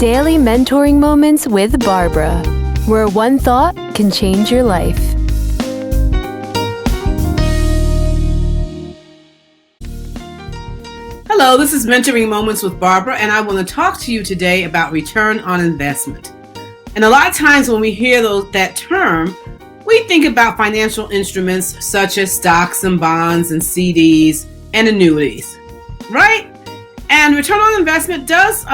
Daily mentoring moments with Barbara, where one thought can change your life. Hello, this is Mentoring Moments with Barbara, and I want to talk to you today about return on investment. And a lot of times when we hear that term, we think about financial instruments such as stocks and bonds and CDs and annuities, right? And return on investment does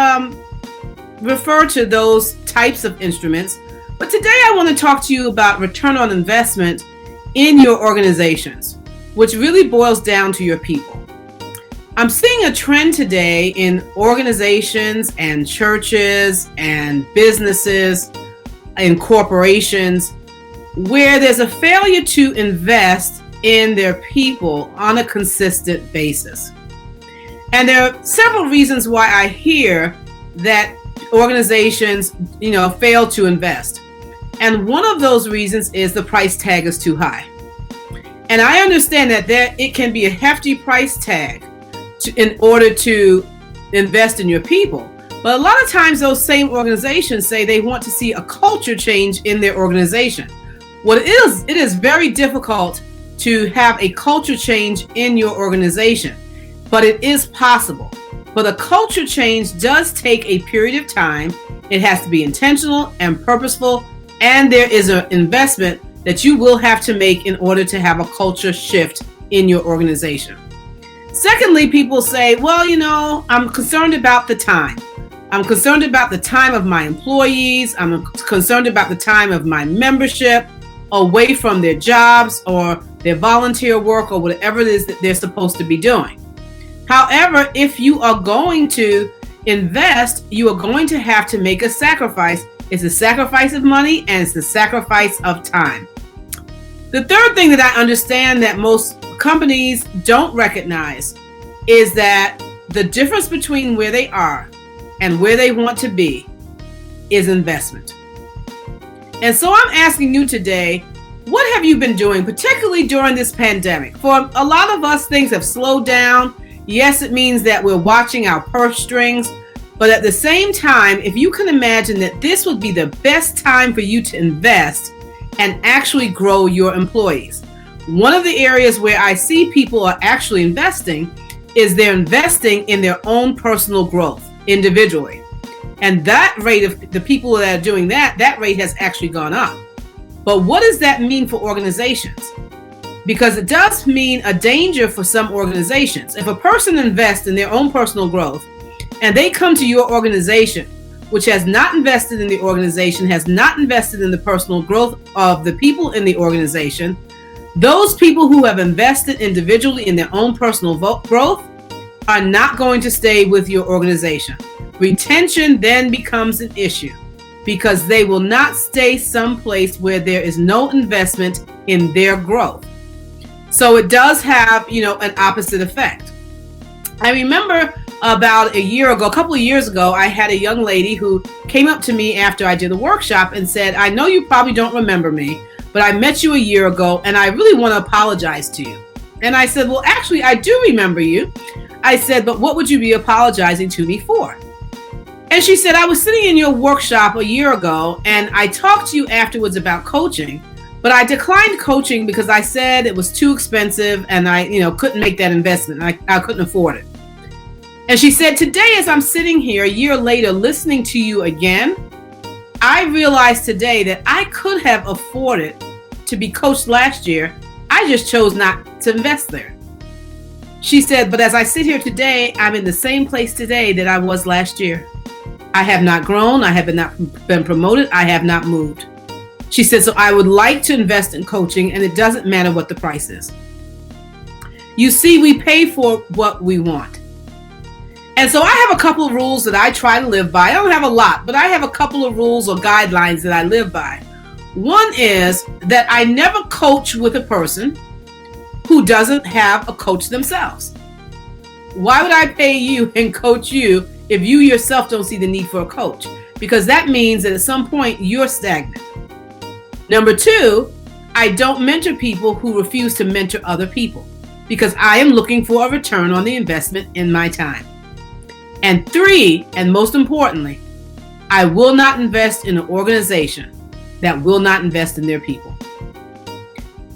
refer to those types of instruments. But today I want to talk to you about return on investment in your organizations, which really boils down to your people. I'm seeing a trend today in organizations and churches and businesses and corporations where there's a failure to invest in their people on a consistent basis. And there are several reasons why I hear that organizations, fail to invest. And one of those reasons is the price tag is too high. And I understand that it can be a hefty price tag in order to invest in your people. But a lot of times those same organizations say they want to see a culture change in their organization. What it is very difficult to have a culture change in your organization, but it is possible. But a culture change does take a period of time. It has to be intentional and purposeful, and there is an investment that you will have to make in order to have a culture shift in your organization. Secondly, people say, well, I'm concerned about the time. I'm concerned about the time of my employees. I'm concerned about the time of my membership away from their jobs or their volunteer work or whatever it is that they're supposed to be doing. However, if you are going to invest, you are going to have to make a sacrifice. It's a sacrifice of money and it's a sacrifice of time. The third thing that I understand that most companies don't recognize is that the difference between where they are and where they want to be is investment. And so I'm asking you today, what have you been doing, particularly during this pandemic? For a lot of us, things have slowed down. Yes, it means that we're watching our purse strings, but at the same time, if you can imagine that this would be the best time for you to invest and actually grow your employees. One of the areas where I see people are actually investing is they're investing in their own personal growth individually. And that rate of the people that are doing that rate has actually gone up. But what does that mean for organizations? Because it does mean a danger for some organizations. If a person invests in their own personal growth and they come to your organization, which has not invested in the organization, has not invested in the personal growth of the people in the organization, those people who have invested individually in their own personal growth are not going to stay with your organization. Retention then becomes an issue because they will not stay someplace where there is no investment in their growth. So it does have, an opposite effect. I remember about a couple of years ago, I had a young lady who came up to me after I did a workshop and said, I know you probably don't remember me, but I met you a year ago and I really want to apologize to you. And I said, well, actually, I do remember you. I said, but what would you be apologizing to me for? And she said, I was sitting in your workshop a year ago and I talked to you afterwards about coaching, but I declined coaching because I said it was too expensive and I, couldn't make that investment. I couldn't afford it. And she said, today, as I'm sitting here a year later listening to you again, I realized today that I could have afforded to be coached last year. I just chose not to invest there. She said, but as I sit here today, I'm in the same place today that I was last year. I have not grown. I have not been promoted. I have not moved. She said, so I would like to invest in coaching and it doesn't matter what the price is. You see, we pay for what we want. And so I have a couple of rules that I try to live by. I don't have a lot, but I have a couple of rules or guidelines that I live by. One is that I never coach with a person who doesn't have a coach themselves. Why would I pay you and coach you if you yourself don't see the need for a coach? Because that means that at some point you're stagnant. Number two, I don't mentor people who refuse to mentor other people because I am looking for a return on the investment in my time. And three, and most importantly, I will not invest in an organization that will not invest in their people.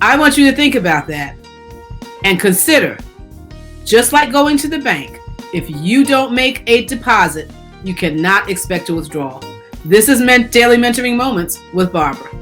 I want you to think about that and consider, just like going to the bank, if you don't make a deposit, you cannot expect to withdraw. This is Daily Mentoring Moments with Barbara.